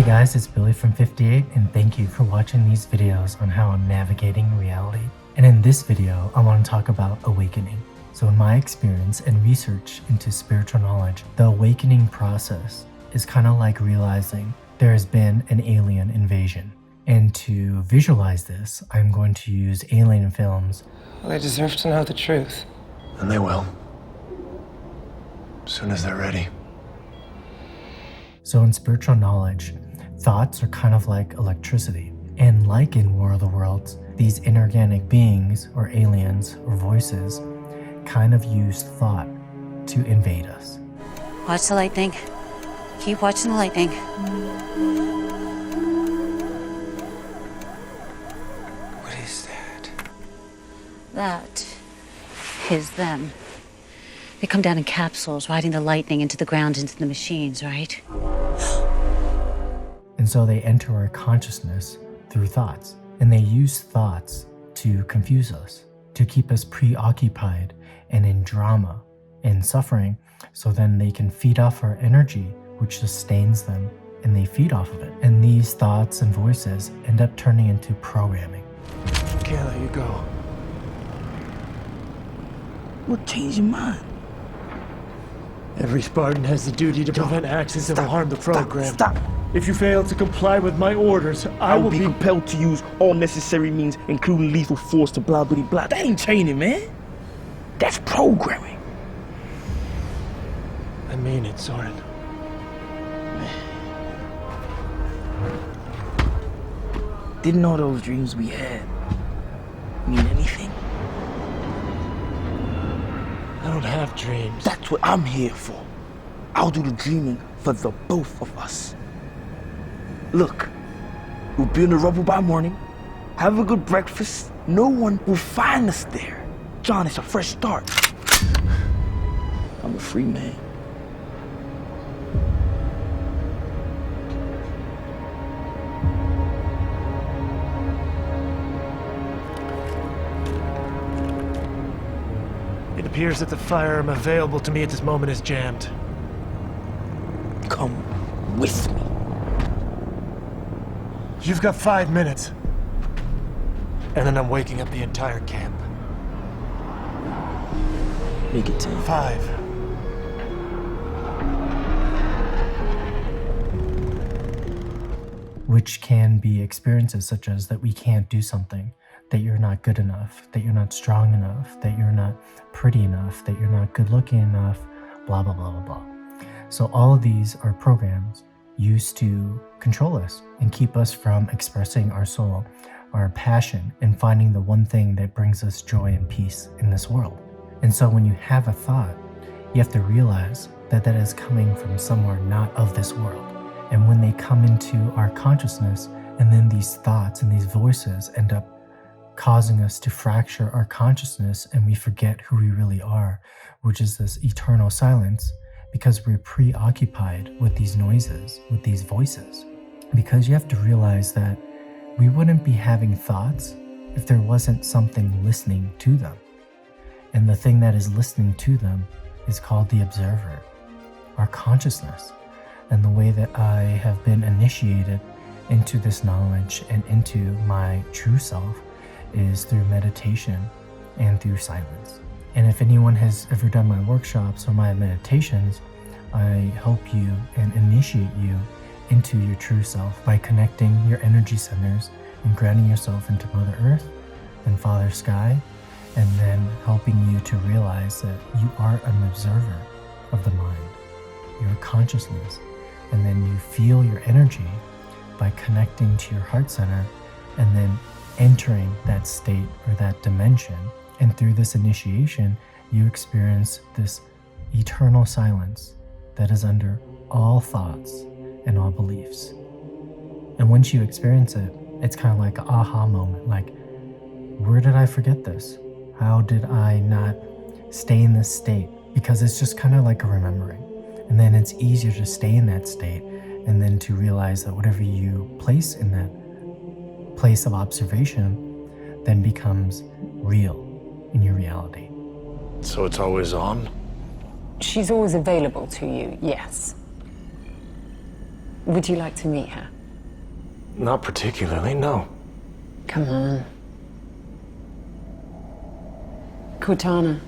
Hey guys, it's Billy from 58 and thank you for watching these videos on how I'm navigating reality. And in this video, I want to talk about awakening. So in my experience and research into spiritual knowledge, the awakening process is kind of like realizing there has been an alien invasion. And to visualize this, I'm going to use alien films. Well, they deserve to know the truth. And they will. As soon as they're ready. So in spiritual knowledge, thoughts are kind of like electricity. And like in War of the Worlds, these inorganic beings or aliens or voices kind of use thought to invade us. Watch the lightning. Keep watching the lightning. What is that? That is them. They come down in capsules, riding the lightning into the ground, into the machines, right? And so they enter our consciousness through thoughts. And they use thoughts to confuse us, to keep us preoccupied and in drama and suffering, so then they can feed off our energy, which sustains them, and they feed off of it. And these thoughts and voices end up turning into programming. Can't let you go. What changed your mind? Every Spartan has the duty to prevent actions that will harm the program. Stop. If you fail to comply with my orders, I will be compelled to use all necessary means, including lethal force to blah, blah, blah. That ain't training, man. That's programming. I mean it, Soren. Didn't all those dreams we had mean anything? I don't have dreams. That's what I'm here for. I'll do the dreaming for the both of us. Look, we'll be in the rubble by morning, have a good breakfast. No one will find us there. John, it's a fresh start. I'm a free man. It appears that the firearm available to me at this moment is jammed. Come with me. You've got 5 minutes. And then I'm waking up the entire camp. Make it 10. 5. Which can be experiences such as that we can't do something, that you're not good enough, that you're not strong enough, that you're not pretty enough, that you're not good looking enough, blah, blah, blah, blah, blah. So all of these are programs used to control us and keep us from expressing our soul, our passion, and finding the one thing that brings us joy and peace in this world. And so when you have a thought, you have to realize that that is coming from somewhere not of this world. And when they come into our consciousness, and then these thoughts and these voices end up causing us to fracture our consciousness and we forget who we really are, which is this eternal silence, because we're preoccupied with these noises, with these voices. Because you have to realize that we wouldn't be having thoughts if there wasn't something listening to them. And the thing that is listening to them is called the observer, our consciousness. And the way that I have been initiated into this knowledge and into my true self is through meditation and through silence. And if anyone has ever done my workshops or my meditations, I help you and initiate you into your true self by connecting your energy centers and grounding yourself into Mother Earth and Father Sky, and then helping you to realize that you are an observer of the mind, your consciousness, and then you feel your energy by connecting to your heart center and then entering that state or that dimension. And through this initiation, you experience this eternal silence that is under all thoughts and all beliefs. And once you experience it, it's kind of like an aha moment, like, where did I forget this? How did I not stay in this state? Because it's just kind of like a remembering. And then it's easier to stay in that state and then to realize that whatever you place in that place of observation then becomes real in your reality. So it's always on? She's always available to you, yes. Would you like to meet her? Not particularly, no. Come on. Cortana.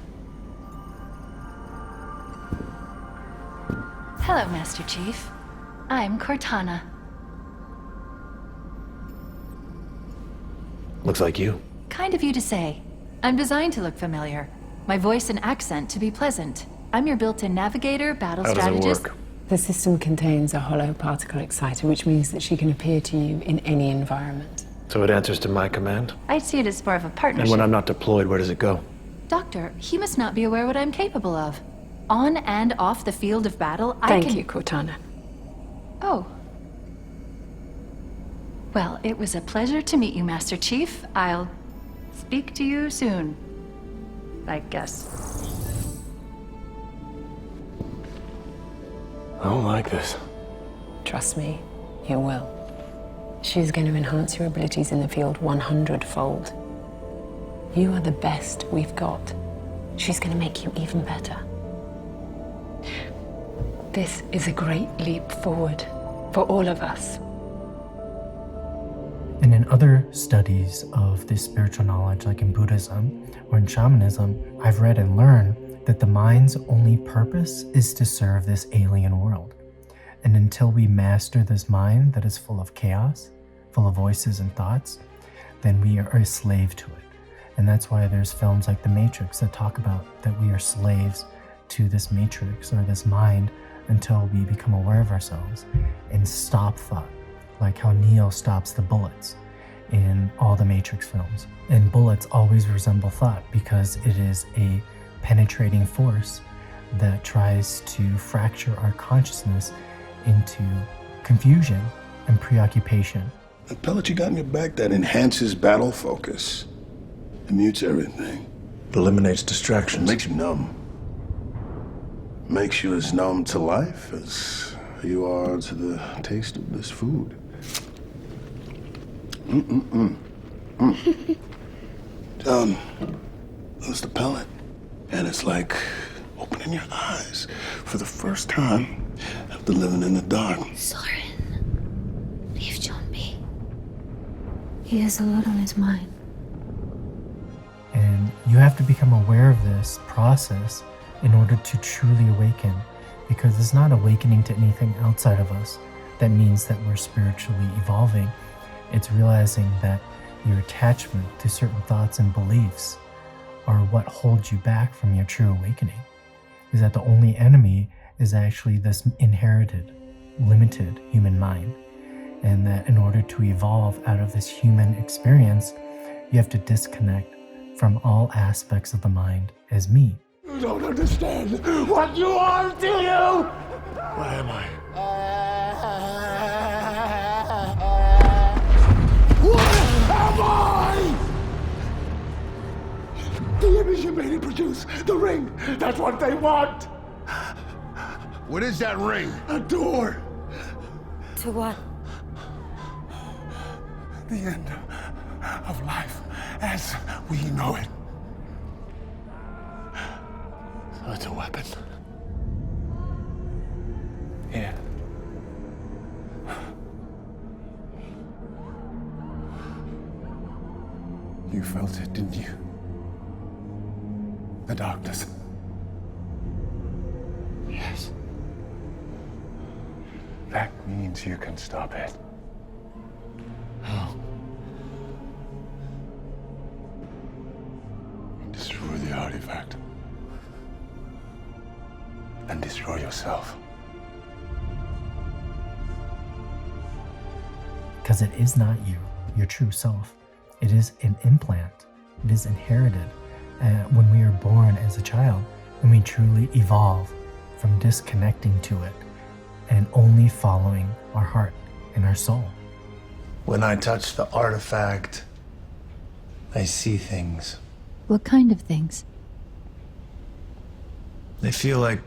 Hello, Master Chief. I'm Cortana. Looks like you. Kind of you to say. I'm designed to look familiar. My voice and accent to be pleasant. I'm your built-in navigator, battle How does it strategist. work? The system contains a hollow particle exciter, which means that she can appear to you in any environment. So it answers to my command? I'd see it as more of a And partnership. when I'm not deployed, where does it go? Doctor, he must not be aware what I'm capable of. On and off the field of battle, I Thank can... you, Cortana. Oh. Well, it was a pleasure to meet you, Master Chief. I'll speak to you soon, I guess. I don't like this. Trust me, you will. She's going to enhance your abilities in the field 100-fold. You are the best we've got. She's going to make you even better. This is a great leap forward for all of us. And in other studies of this spiritual knowledge, like in Buddhism or in shamanism, I've read and learned that the mind's only purpose is to serve this alien world. And until we master this mind that is full of chaos, full of voices and thoughts, then we are a slave to it. And that's why there's films like The Matrix that talk about that we are slaves to this matrix or this mind until we become aware of ourselves and stop thought, like how Neo stops the bullets in all the Matrix films. And bullets always resemble thought because it is a penetrating force that tries to fracture our consciousness into confusion and preoccupation. The pellet you got in your back that enhances battle focus. It mutes everything. It eliminates distractions. Makes you numb. Makes you as numb to life as you are to the taste of this food. That's the pellet. And it's like opening your eyes for the first time after living in the dark. Soren, leave John be. He has a lot on his mind. And you have to become aware of this process in order to truly awaken, because it's not awakening to anything outside of us that means that we're spiritually evolving. It's realizing that your attachment to certain thoughts and beliefs are what holds you back from your true awakening. Is that the only enemy is actually this inherited, limited human mind. And that in order to evolve out of this human experience, you have to disconnect from all aspects of the mind as me. You don't understand what you are, do you? What am I? What am I? The image you made and produced, the ring, that's what they want. What is that ring? A door. To what? The end of life as we know it. So it's a weapon. Yeah. You felt it, didn't you? The darkness. Yes. That means you can stop it. How? Destroy the artifact. And destroy yourself. Because it is not you, your true self. It is an implant. It is inherited when we are born as a child, and we truly evolve from disconnecting to it and only following our heart and our soul. When I touch the artifact, I see things. What kind of things? They feel like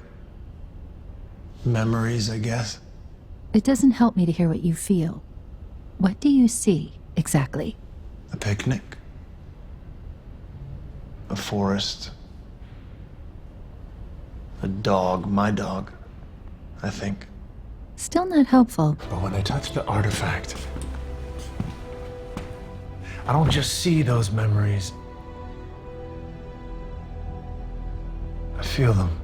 memories, I guess. It doesn't help me to hear what you feel. What do you see, exactly? A picnic. A forest. A dog, my dog, I think. Still not helpful. But when I touch the artifact, I don't just see those memories. I feel them.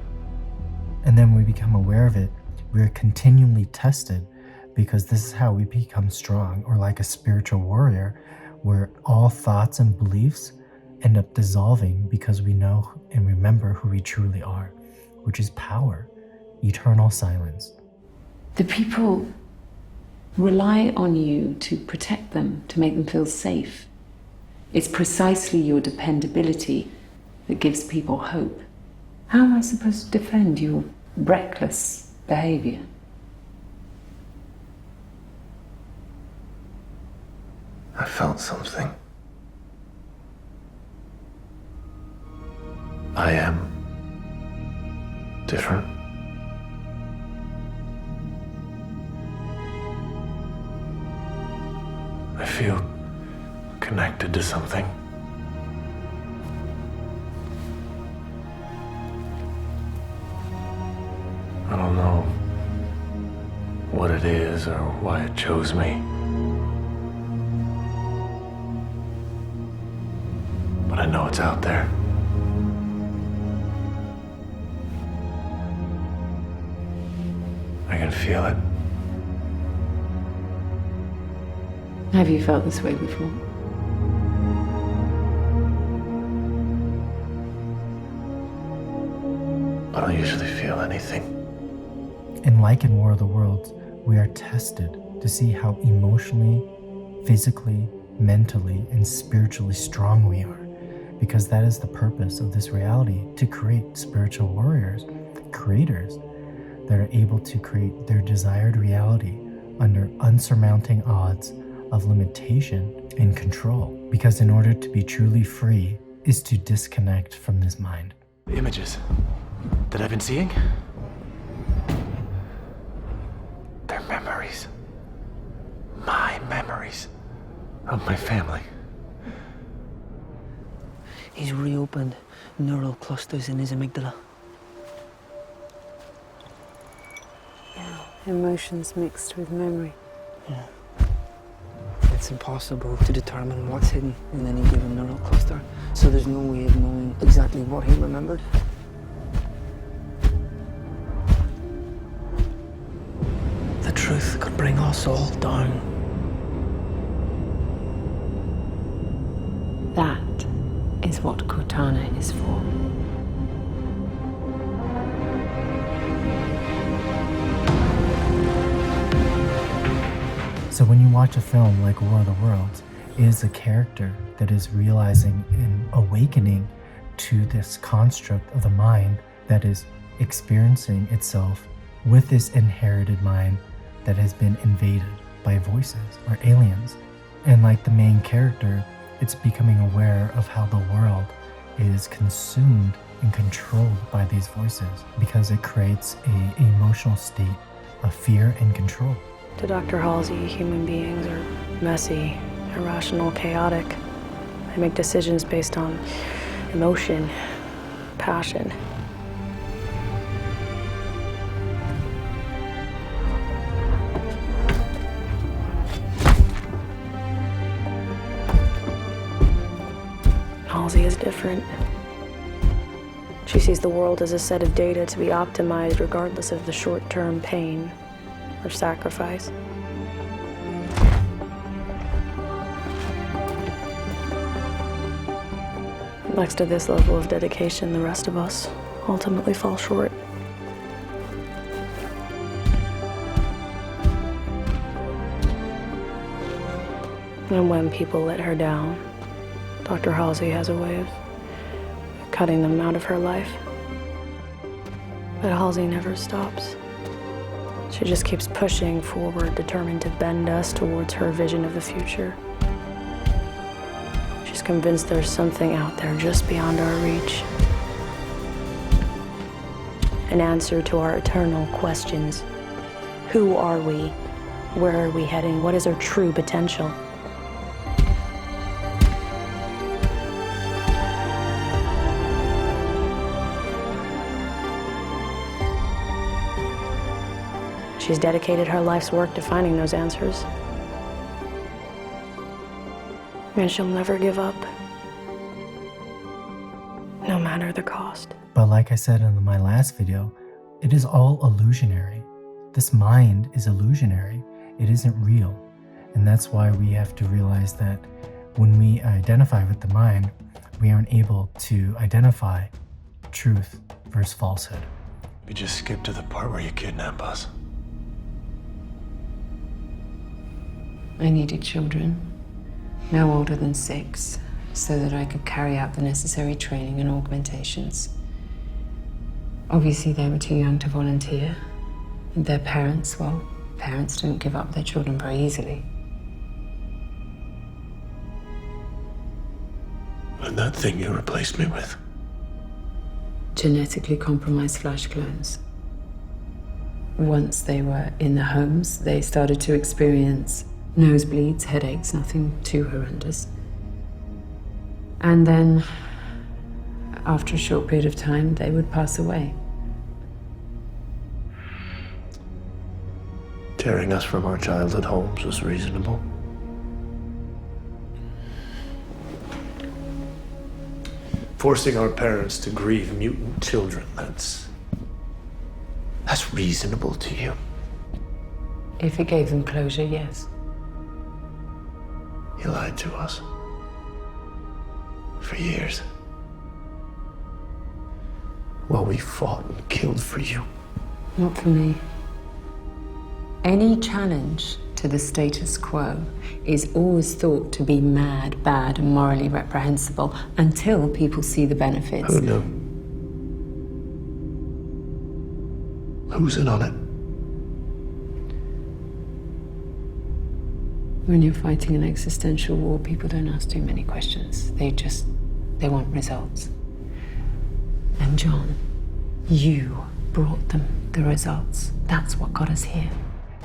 And then we become aware of it. We are continually tested because this is how we become strong, or like a spiritual warrior, where all thoughts and beliefs end up dissolving because we know and remember who we truly are, which is power, eternal silence. The people rely on you to protect them, to make them feel safe. It's precisely your dependability that gives people hope. How am I supposed to defend your reckless behavior? I felt something. I am different. I feel connected to something. I don't know what it is or why it chose me. But I know it's out there. I can feel it. Have you felt this way before? I don't usually feel anything. And like in War of the Worlds, we are tested to see how emotionally, physically, mentally, and spiritually strong we are. Because that is the purpose of this reality, to create spiritual warriors, creators that are able to create their desired reality under unsurmounting odds of limitation and control. Because in order to be truly free is to disconnect from this mind. The images that I've been seeing, they're memories. My memories of my family. He's reopened neural clusters in his amygdala. Yeah, emotions mixed with memory. Yeah. It's impossible to determine what's hidden in any given neural cluster, so there's no way of knowing exactly what he remembered. The truth could bring us all down. That is what Cortana is for. So when you watch a film like War of the Worlds, it is a character that is realizing and awakening to this construct of the mind that is experiencing itself with this inherited mind that has been invaded by voices or aliens. And like the main character, it's becoming aware of how the world is consumed and controlled by these voices, because it creates an emotional state of fear and control. To Dr. Halsey, human beings are messy, irrational, chaotic. They make decisions based on emotion, passion. Halsey is different. She sees the world as a set of data to be optimized regardless of the short-term pain or sacrifice. Next to this level of dedication, the rest of us ultimately fall short. And when people let her down, Dr. Halsey has a way of cutting them out of her life. But Halsey never stops. She just keeps pushing forward, determined to bend us towards her vision of the future. She's convinced there's something out there just beyond our reach. An answer to our eternal questions. Who are we? Where are we heading? What is our true potential? She's dedicated her life's work to finding those answers. And she'll never give up, no matter the cost. But like I said in my last video, it is all illusionary. This mind is illusionary. It isn't real. And that's why we have to realize that when we identify with the mind, we aren't able to identify truth versus falsehood. We just skip to the part where you kidnap us. I needed children, no older than 6, so that I could carry out the necessary training and augmentations. Obviously, they were too young to volunteer. And their parents, well, parents don't give up their children very easily. And that thing you replaced me with? Genetically compromised flash clones. Once they were in the homes, they started to experience nosebleeds, headaches, nothing too horrendous. And then, after a short period of time, they would pass away. Tearing us from our childhood homes was reasonable. Forcing our parents to grieve mutant children, that's reasonable to you. If it gave them closure, yes. You lied to us. For years. While we fought and killed for you. Not for me. Any challenge to the status quo is always thought to be mad, bad, and morally reprehensible until people see the benefits. Who knew? Who's in on it? When you're fighting an existential war, people don't ask too many questions. They want results. And John, you brought them the results. That's what got us here.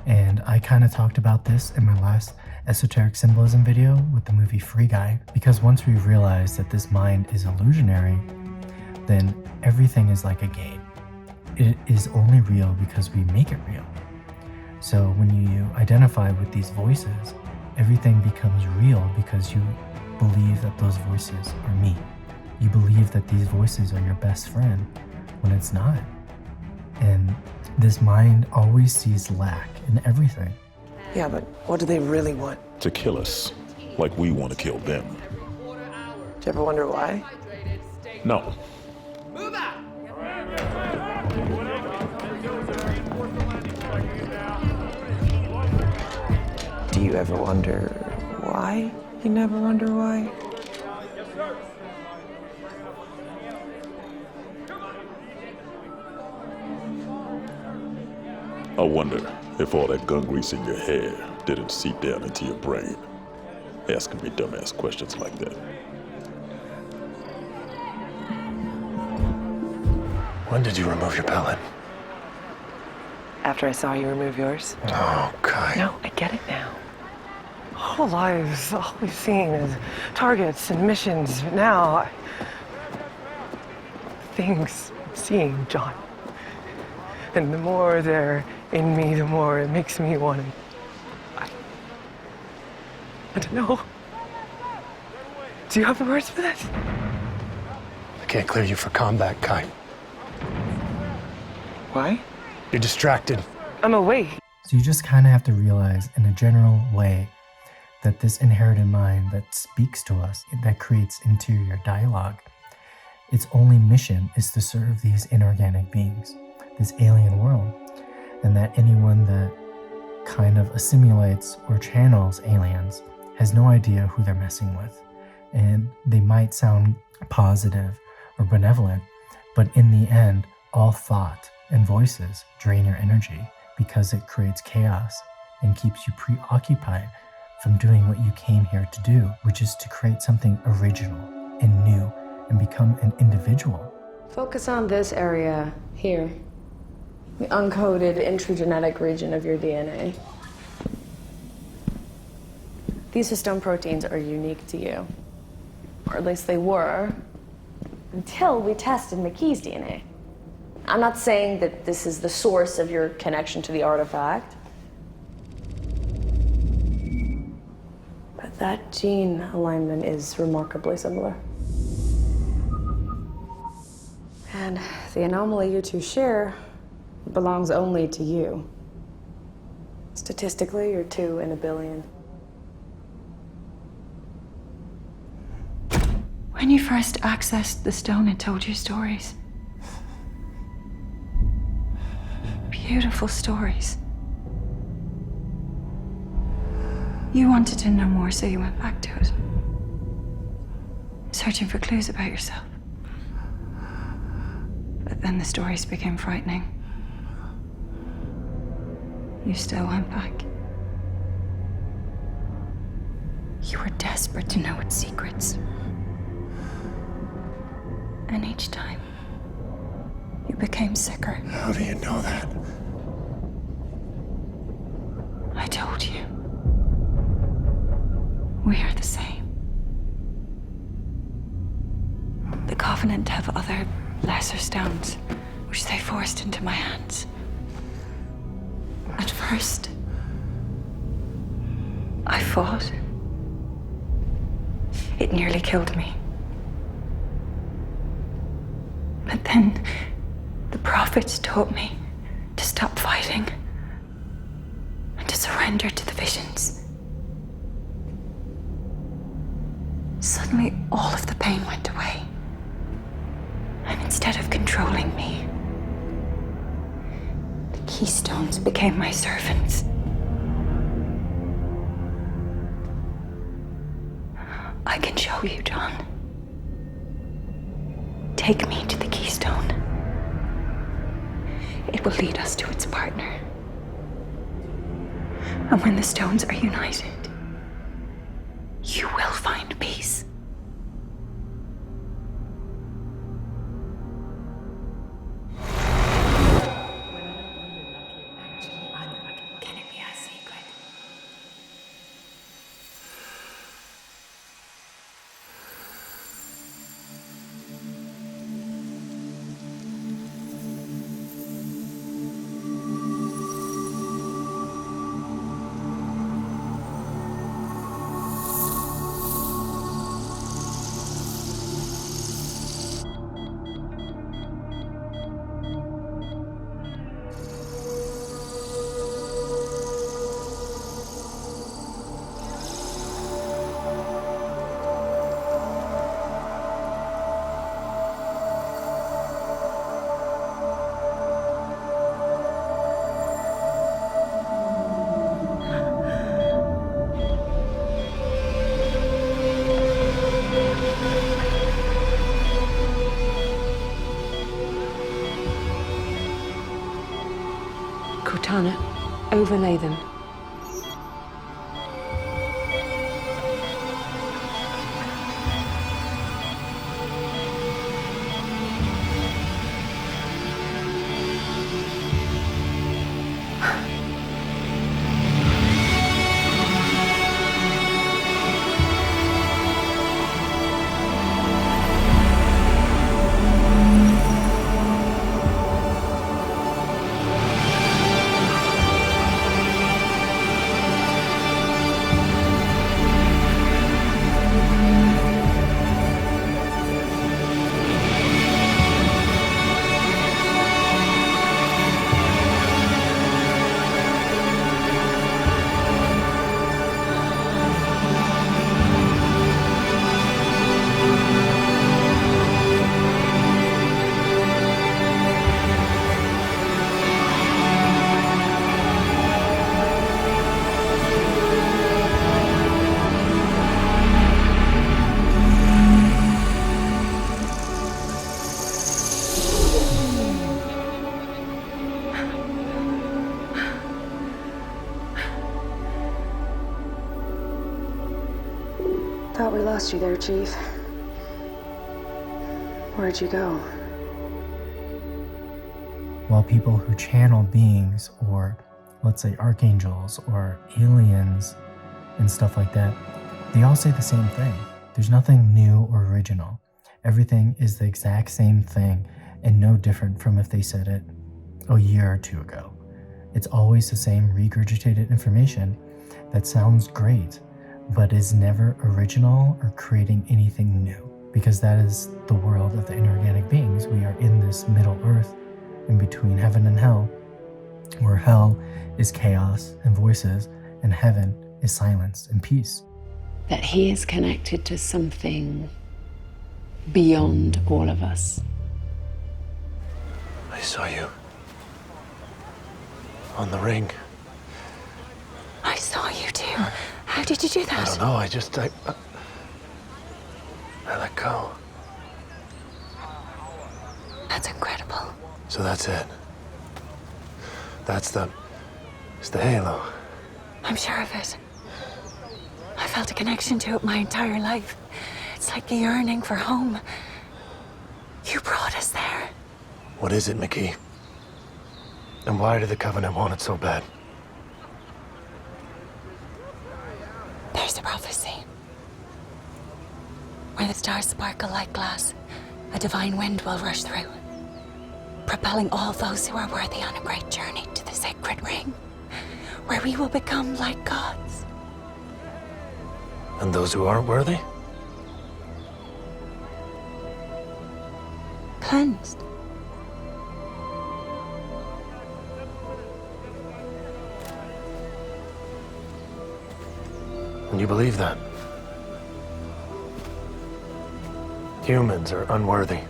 And I kind of talked about this in my last esoteric symbolism video with the movie Free Guy, because once we realize that this mind is illusionary, then everything is like a game. It is only real because we make it real. So when you identify with these voices, everything becomes real because you believe that those voices are me. You believe that these voices are your best friend when it's not. And this mind always sees lack in everything. Yeah, but what do they really want? To kill us, like we want to kill them. Do you ever wonder why? No. Do you ever wonder why? You never wonder why? I wonder if all that gun grease in your hair didn't seep down into your brain, asking me dumbass questions like that. When did you remove your pellet? After I saw you remove yours? Oh, Kai. No, I get it now. Whole lives, all we've seen is targets and missions, but now things I'm seeing, John. And the more they're in me, the more it makes me want to... I don't know. Do you have the words for this? I can't clear you for combat, Kai. Why? You're distracted. I'm awake. So you just kind of have to realize in a general way that this inherited mind that speaks to us, that creates interior dialogue, its only mission is to serve these inorganic beings, this alien world, and that anyone that kind of assimilates or channels aliens has no idea who they're messing with. And they might sound positive or benevolent, but in the end, all thought and voices drain your energy because it creates chaos and keeps you preoccupied from doing what you came here to do, which is to create something original and new and become an individual. Focus on this area here, the uncoded intragenetic region of your DNA. These histone proteins are unique to you, or at least they were, until we tested McKee's DNA. I'm not saying that this is the source of your connection to the artifact. But that gene alignment is remarkably similar. And the anomaly you two share belongs only to you. Statistically, you're 2 in a billion. When you first accessed the stone, it told you stories. Beautiful stories. You wanted to know more, so you went back to it. Searching for clues about yourself. But then the stories became frightening. You still went back. You were desperate to know its secrets. And each time, you became sicker. How do you know that? I told you. We are the same. The Covenant have other lesser stones, which they forced into my hands. At first, I fought. It nearly killed me. But then, the prophets taught me to stop fighting and to surrender to the visions. Suddenly, all of the pain went away. And instead of controlling me, the keystones became my servants. I can show you, John. Take me to the keystone. It will lead us to its partner. And when the stones are united, you will find peace. Cortana, overlay them. Thought we lost you there, Chief. Where'd you go? While people who channel beings, or let's say archangels or aliens and stuff like that, they all say the same thing. There's nothing new or original. Everything is the exact same thing and no different from if they said it a year or two ago. It's always the same regurgitated information that sounds great, but is never original or creating anything new, because that is the world of the inorganic beings. We are in this middle earth in between heaven and hell, where hell is chaos and voices, and heaven is silence and peace. That he is connected to something beyond all of us. I saw you on the ring. I saw you too. How did you do that? I don't know, I let go. That's incredible. So that's it. It's the halo. I'm sure of it. I felt a connection to it my entire life. It's like a yearning for home. You brought us there. What is it, Mickey? And why did the Covenant want it so bad? There's a prophecy. Where the stars sparkle like glass, a divine wind will rush through, propelling all those who are worthy on a great journey to the sacred ring, where we will become like gods. And those who aren't worthy? Cleansed. And you believe that? Humans are unworthy.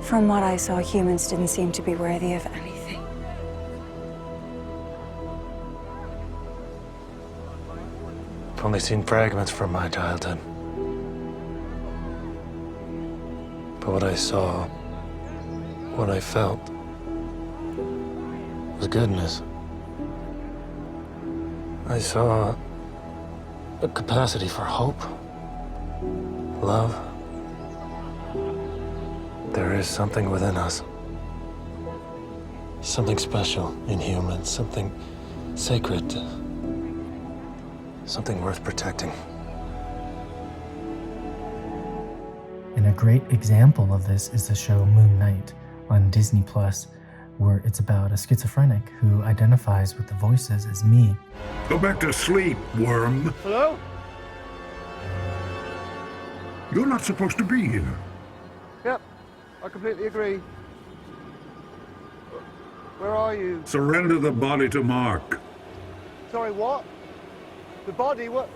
From what I saw, humans didn't seem to be worthy of anything. I've only seen fragments from my childhood. But what I saw, what I felt, was goodness. I saw a capacity for hope, love. There is something within us. Something special in humans, something sacred, something worth protecting. And a great example of this is the show Moon Knight on Disney Plus, where it's about a schizophrenic who identifies with the voices as me. Go back to sleep, worm. Hello? You're not supposed to be here. Yep, I completely agree. Where are you? Surrender the body to Mark. Sorry, what? The body? What?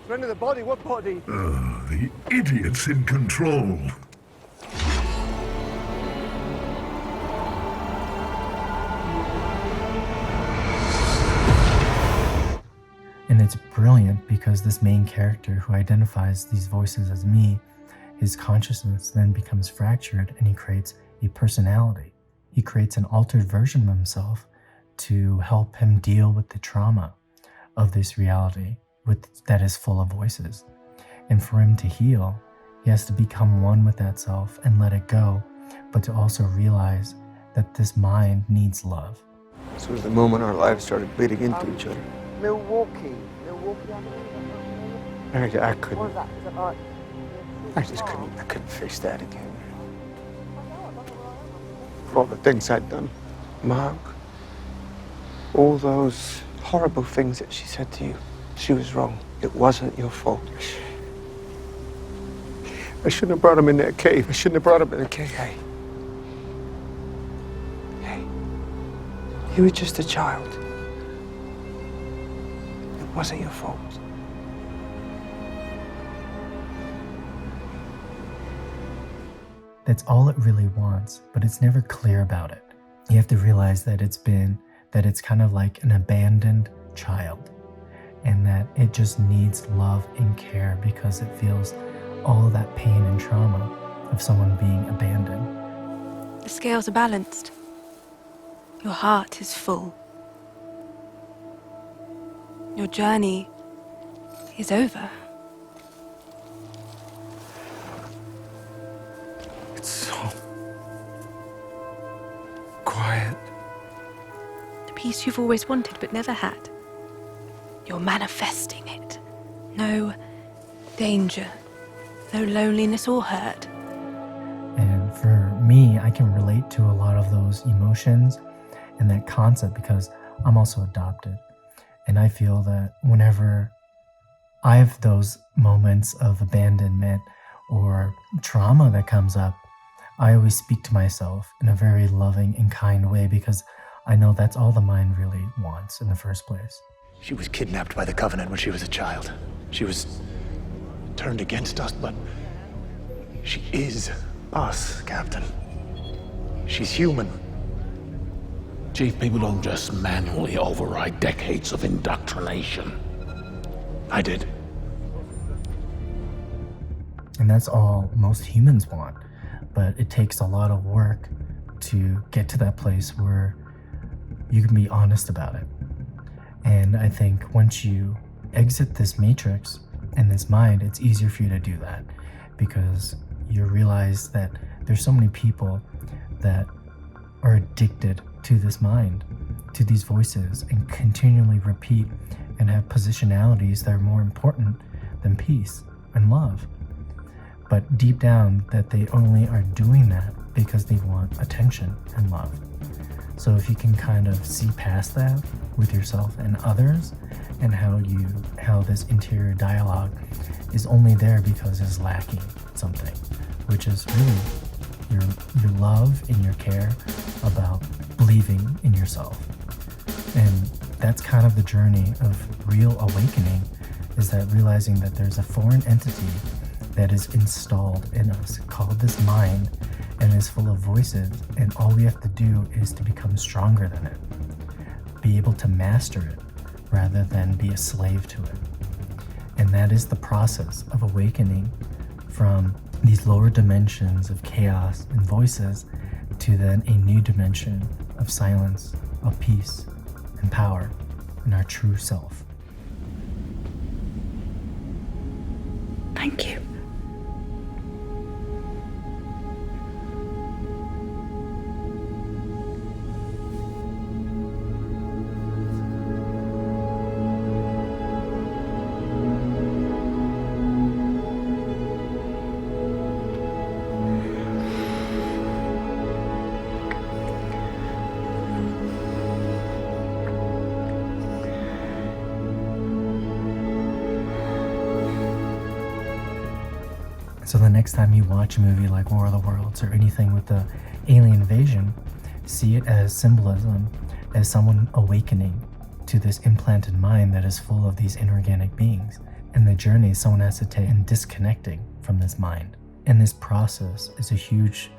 Surrender the body? What body? The idiots in control. And it's brilliant because this main character who identifies these voices as me, his consciousness then becomes fractured and he creates a personality. He creates an altered version of himself to help him deal with the trauma of this reality that is full of voices. And for him to heal, he has to become one with that self and let it go, but to also realize that this mind needs love. So it was the moment our lives started bleeding into each other. Milwaukee. I couldn't. What is that? Is that right? I couldn't face that again. For all the things I'd done. Mark, all those horrible things that she said to you, she was wrong. It wasn't your fault. I shouldn't have brought him in that cave. I shouldn't have brought him in the cave. Hey. You were just a child. It wasn't your fault. That's all it really wants, but it's never clear about it. You have to realize that it's kind of like an abandoned child, and that it just needs love and care because it feels all of that pain and trauma of someone being abandoned. The scales are balanced. Your heart is full. Your journey is over. It's so quiet. The peace you've always wanted but never had. You're manifesting it. No danger, though loneliness or hurt. And for me, I can relate to a lot of those emotions and that concept because I'm also adopted. And I feel that whenever I have those moments of abandonment or trauma that comes up, I always speak to myself in a very loving and kind way because I know that's all the mind really wants in the first place. She was kidnapped by the Covenant when she was a child. She was turned against us, but she is us, Captain. She's human. Chief, people don't just manually override decades of indoctrination. I did. And that's all most humans want. But it takes a lot of work to get to that place where you can be honest about it. And I think once you exit this matrix and this mind, it's easier for you to do that because you realize that there's so many people that are addicted to this mind, to these voices, and continually repeat and have positionalities that are more important than peace and love. But deep down, that they only are doing that because they want attention and love. So if you can kind of see past that with yourself and others, and how this interior dialogue is only there because it's lacking something, which is really your love and your care about believing in yourself. And that's kind of the journey of real awakening, is that realizing that there's a foreign entity that is installed in us called this mind and is full of voices, and all we have to do is to become stronger than it, be able to master it rather than be a slave to it. And that is the process of awakening from these lower dimensions of chaos and voices to then a new dimension of silence, of peace and power in our true self. Thank you. So the next time you watch a movie like War of the Worlds or anything with the alien invasion, see it as symbolism, as someone awakening to this implanted mind that is full of these inorganic beings. And the journey someone has to take in disconnecting from this mind. And this process is a huge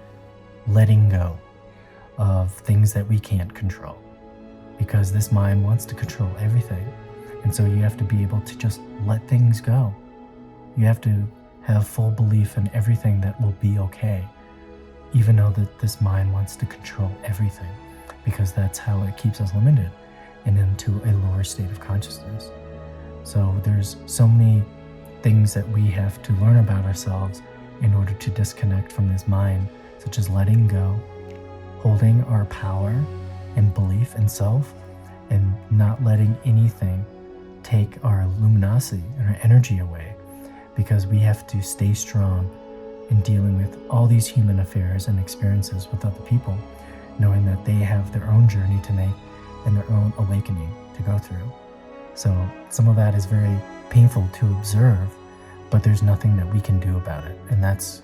letting go of things that we can't control, because this mind wants to control everything. And so you have to be able to just let things go. You have to have full belief in everything that will be okay, even though that this mind wants to control everything, because that's how it keeps us limited and into a lower state of consciousness. So there's so many things that we have to learn about ourselves in order to disconnect from this mind, such as letting go, holding our power and belief in self, and not letting anything take our luminosity and our energy away, because we have to stay strong in dealing with all these human affairs and experiences with other people, knowing that they have their own journey to make and their own awakening to go through. So some of that is very painful to observe, but there's nothing that we can do about it. And that's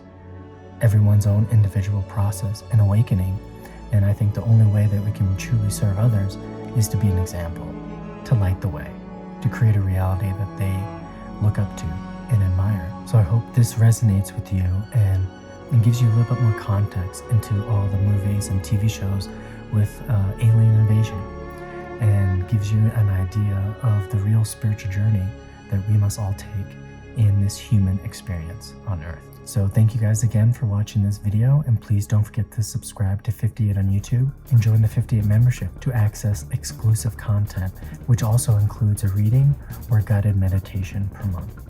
everyone's own individual process and awakening. And I think the only way that we can truly serve others is to be an example, to light the way, to create a reality that they look up to and admire. So I hope this resonates with you and gives you a little bit more context into all the movies and TV shows with alien invasion, and gives you an idea of the real spiritual journey that we must all take in this human experience on Earth. So thank you guys again for watching this video, and please don't forget to subscribe to 58 on YouTube and join the 58 membership to access exclusive content, which also includes a reading or guided meditation per month,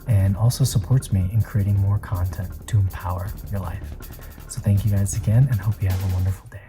and also supports me in creating more content to empower your life. So thank you guys again, and hope you have a wonderful day.